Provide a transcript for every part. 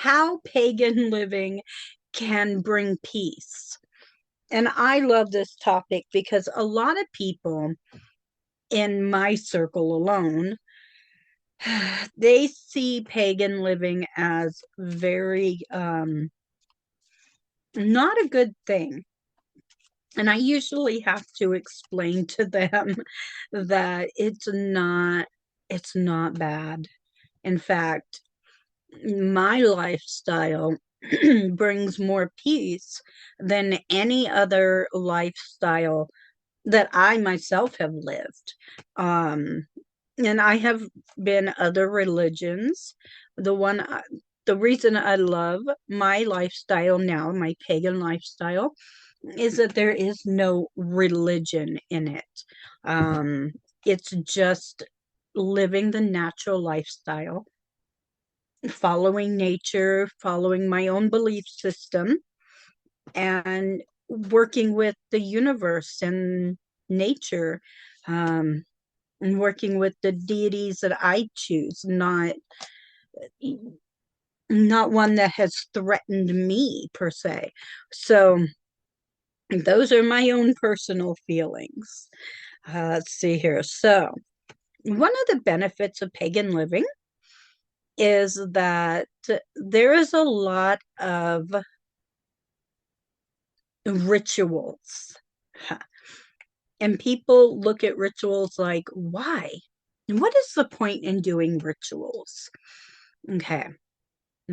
how pagan living can bring peace. And I love this topic because a lot of people in my circle alone, they see pagan living as very not a good thing. And I usually have to explain to them that it's not bad. In fact, my lifestyle brings more peace than any other lifestyle that I myself have lived. Um, and I have been other religions. The one, the reason I love my lifestyle now, my pagan lifestyle, is that there is no religion in it. Um, it's just living the natural lifestyle, following nature, following my own belief system, and working with the universe and nature, um, and working with the deities that I choose, not one that has threatened me per se. So those are my own personal feelings. Let's see here. So one of the benefits of pagan living is that there is a lot of rituals. And people look at rituals like, why? And what is the point in doing rituals? Okay.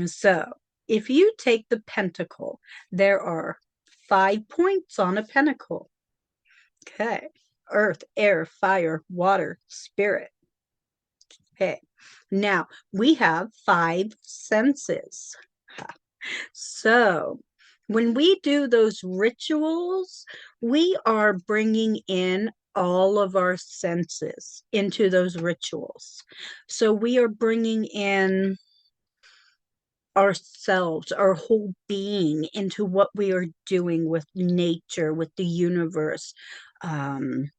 So if you take the pentacle, there are 5 points on a pentacle. Okay. Earth, air, fire, water, spirit. Okay. Now we have five senses. So when we do those rituals, we are bringing in all of our senses into those rituals. So we are bringing in ourselves, our whole being into what we are doing with nature, with the universe. Um,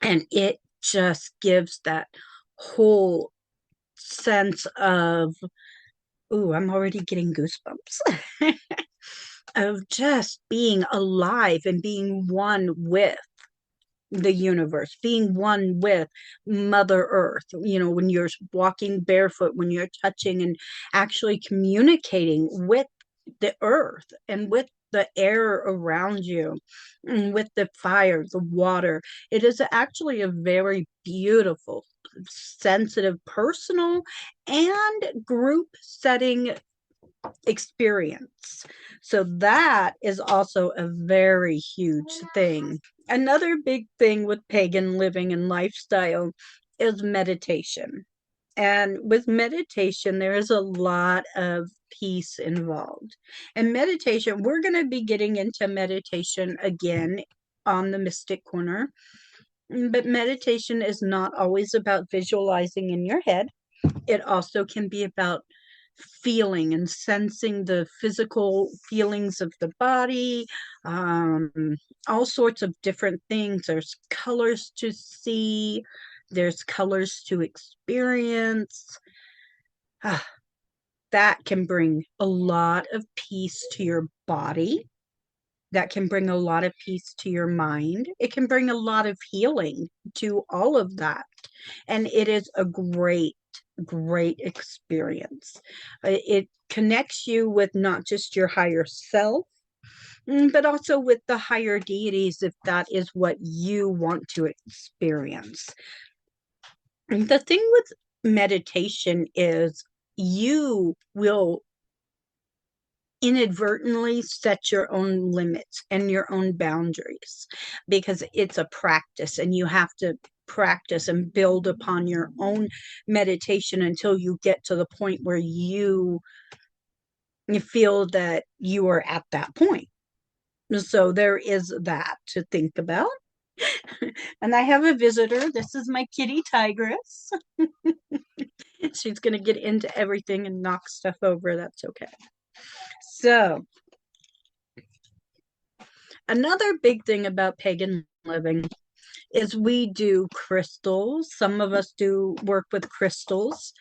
and it just gives that whole sense of, ooh, I'm already getting goosebumps. Of just being alive and being one with the universe, being one with Mother Earth. When you're walking barefoot, when you're touching and actually communicating with the earth and with the air around you and with the fire, the water. It is actually a very beautiful, sensitive, personal, and group setting experience. So that is also a very huge thing. Another big thing with pagan living and lifestyle is meditation. And with meditation, there is a lot of peace involved. And meditation, we're going to be getting into meditation again on the Mystic Corner. But meditation is not always about visualizing in your head. It also can be about feeling and sensing the physical feelings of the body, um, all sorts of different things. There's colors to see, there's colors to experience. Ah, that can bring a lot of peace to your body. That can bring a lot of peace to your mind. It can bring a lot of healing to all of that. And it is a great experience. It connects you with not just your higher self, but also with the higher deities if that is what you want to experience. The thing with meditation is you will inadvertently set your own limits and your own boundaries because it's a practice and you have to practice and build upon your own meditation until you get to the point where you feel that you are at that point. So there is that to think about. And I have a visitor. This is my kitty Tigress. She's going to get into everything and knock stuff over. That's okay. So another big thing about pagan living is we do crystals. Some of us do work with crystals.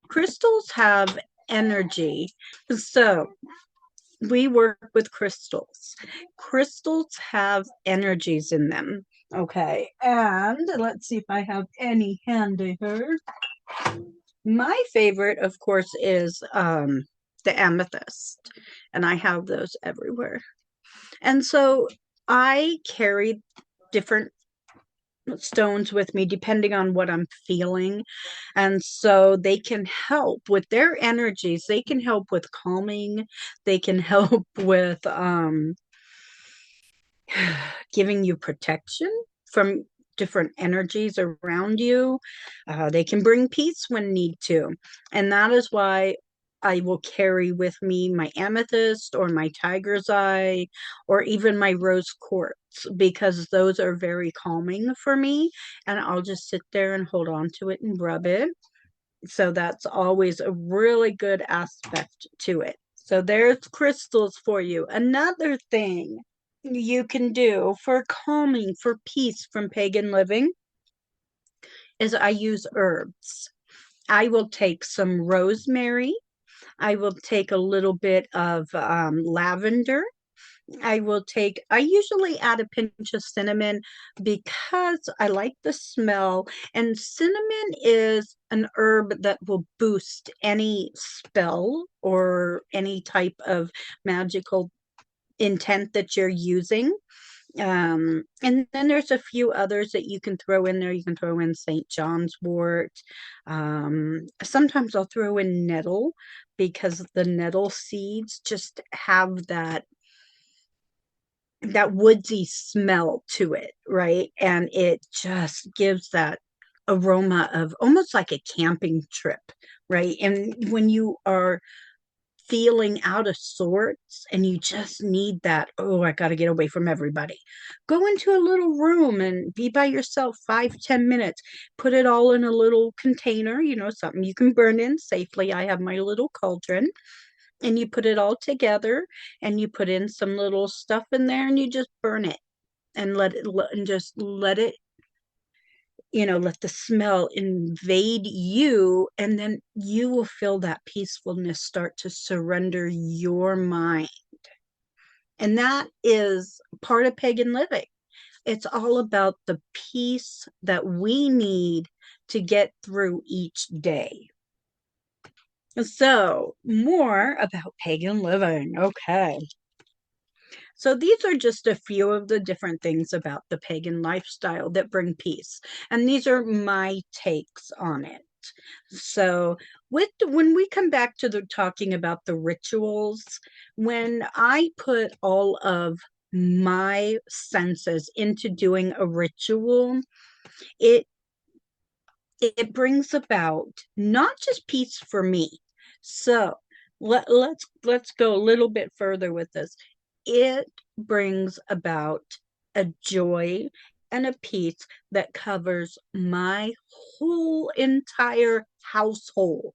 Crystals have energy. So we work with crystals. Crystals have energies in them. Okay. And let's see if I have any handy here. My favorite, of course, is the amethyst, and I have those everywhere. And so I carry different stones with me depending on what I'm feeling. And so they can help with their energies. They can help with calming. They can help with giving you protection from different energies around you. They can bring peace when need to. And that is why I will carry with me my amethyst or my tiger's eye or even my rose quartz because those are very calming for me. And I'll just sit there and hold on to it and rub it. So that's always a really good aspect to it. So there's crystals for you. Another thing you can do for calming, for peace from pagan living is I use herbs. I will take some rosemary. I will take a little bit of lavender. I usually add a pinch of cinnamon because I like the smell. And cinnamon is an herb that will boost any spell or any type of magical intent that you're using. And then there's a few others that you can throw in there. You can throw in St. John's wort. Sometimes I'll throw in nettle because the nettle seeds just have that woodsy smell to it, right? And it just gives that aroma of almost like a camping trip, right? And when you are feeling out of sorts and you just need that, oh, I got to get away from everybody, go into a little room and be by yourself 5-10 minutes, put it all in a little container, something you can burn in safely. I have my little cauldron, and you put it all together and you put in some little stuff in there and you just burn it and just let it, let the smell invade you, and then you will feel that peacefulness start to surrender your mind. And that is part of pagan living. It's all about the peace that we need to get through each day. So, more about pagan living. Okay. So these are just a few of the different things about the pagan lifestyle that bring peace. And these are my takes on it. So when we come back to the talking about the rituals, when I put all of my senses into doing a ritual, it it brings about not just peace for me. So let's go a little bit further with this. It brings about a joy and a peace that covers my whole entire household.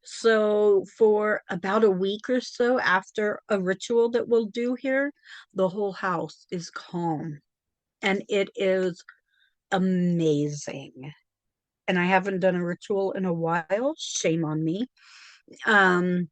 So for about a week or so after a ritual that we'll do here, the whole house is calm and it is amazing. And I haven't done a ritual in a while. Shame on me. Um,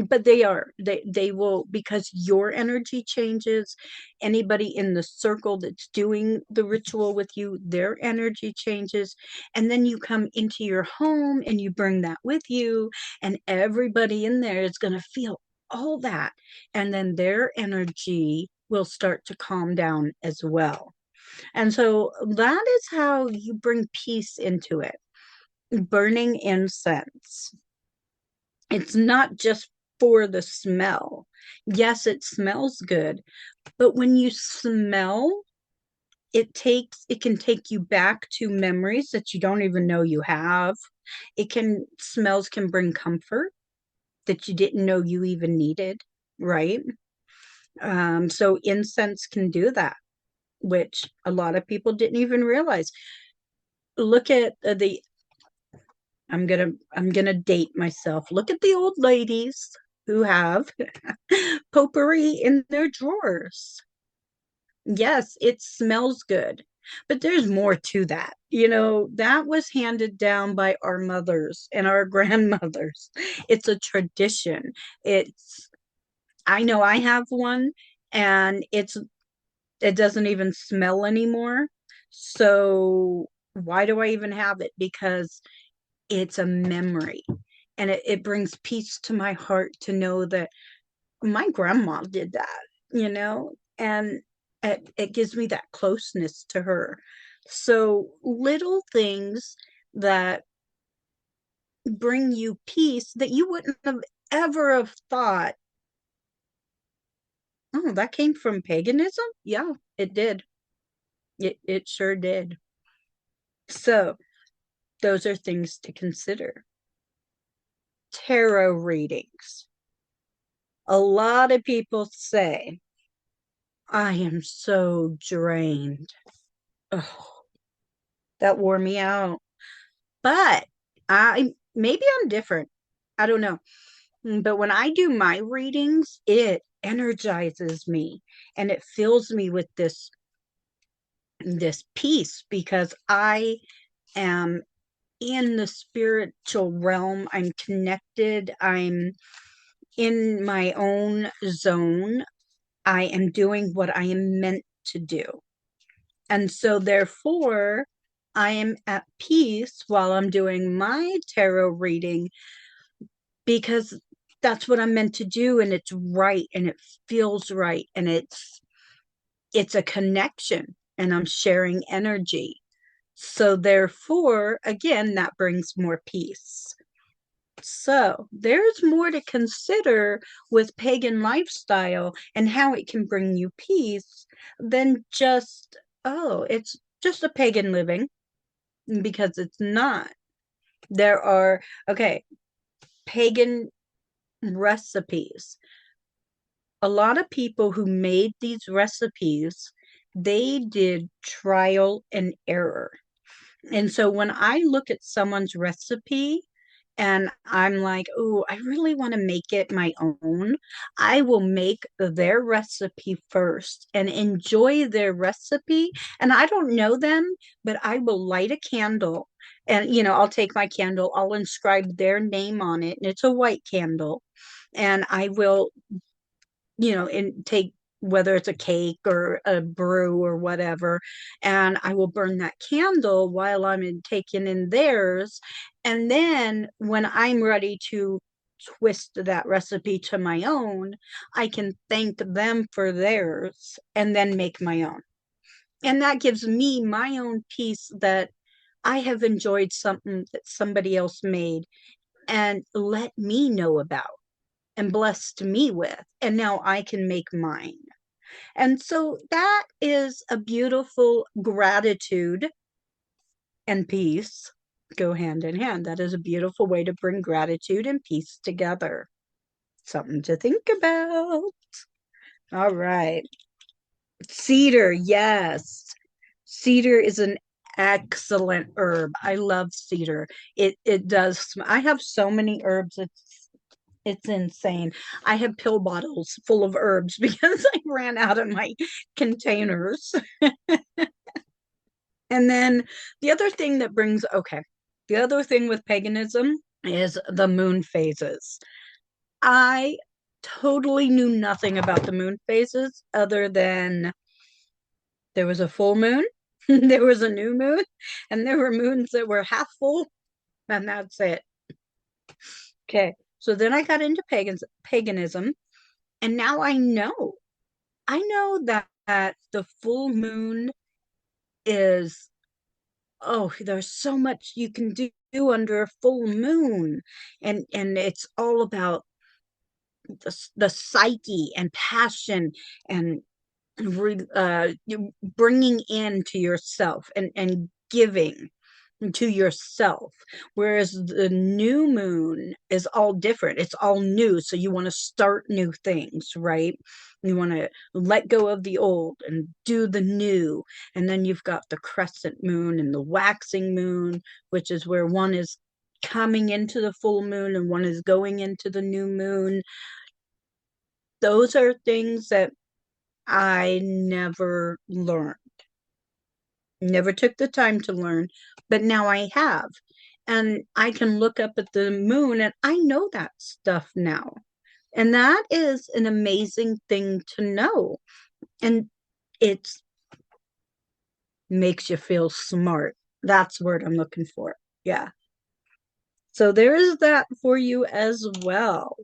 but they will, because your energy changes. Anybody in the circle that's doing the ritual with you, their energy changes. And then you come into your home and you bring that with you, and everybody in there is going to feel all that. And then their energy will start to calm down as well. And so that is how you bring peace into it. Burning incense. It's not just for the smell. Yes, it smells good, but when you smell, it can take you back to memories that you don't even know you have. Smells can bring comfort that you didn't know you even needed, right? So incense can do that, which a lot of people didn't even realize. Look at the I'm gonna date myself. Look at the old ladies who have potpourri in their drawers. Yes, it smells good. But there's more to that. You know, that was handed down by our mothers and our grandmothers. It's a tradition. It's, I know I have one, and it doesn't even smell anymore. So why do I even have it? Because it's a memory, and it brings peace to my heart to know that my grandma did that, you know, and it gives me that closeness to her. So little things that bring you peace that you wouldn't have ever have thought, oh, that came from paganism. Yeah, it did. It sure did. So those are things to consider. Tarot readings. A lot of people say, I am so drained. Oh, that wore me out. But maybe I'm different. I don't know. But when I do my readings, it energizes me and it fills me with this peace because I am in the spiritual realm. I'm connected. I'm in my own zone. I am doing what I am meant to do. And so, therefore, I am at peace while I'm doing my tarot reading because that's what I'm meant to do. And it's right and it feels right. And it's a connection and I'm sharing energy. So, therefore, again, that brings more peace. So, there's more to consider with pagan lifestyle and how it can bring you peace than just, oh, it's just a pagan living, because it's not. There are, okay, pagan recipes. A lot of people who made these recipes, they did trial and error. And so when I look at someone's recipe and I'm like, oh, I really want to make it my own, I will make their recipe first and enjoy their recipe. And I don't know them, but I will light a candle and, I'll take my candle, I'll inscribe their name on it, and it's a white candle. And I will, and take whether it's a cake or a brew or whatever, and I will burn that candle while I'm taking in theirs. And then when I'm ready to twist that recipe to my own, I can thank them for theirs and then make my own. And that gives me my own piece that I have enjoyed something that somebody else made and let me know about and blessed me with, and now I can make mine. And so that is a beautiful gratitude and peace go hand in hand. That is a beautiful way to bring gratitude and peace together. Something to think about. All right. Cedar, yes. Cedar is an excellent herb. I love cedar. It does. I have so many herbs. It's insane. I have pill bottles full of herbs because I ran out of my containers. And then the other thing with paganism is the moon phases. I totally knew nothing about the moon phases other than there was a full moon, there was a new moon, and there were moons that were half full, and that's it. Okay. So then I got into paganism, and now I know that the full moon is, oh, there's so much you can do under a full moon. And it's all about the psyche and passion and bringing into yourself and giving to yourself. Whereas the new moon is all different. It's all new. So you want to start new things, right? You want to let go of the old and do the new. And then you've got the crescent moon and the waxing moon, which is where one is coming into the full moon and one is going into the new moon. Those are things that I never learned. Never took the time to learn, but now I have. And I can look up at the moon and I know that stuff now. And that is an amazing thing to know. And it makes you feel smart. That's the word I'm looking for. Yeah. So there is that for you as well.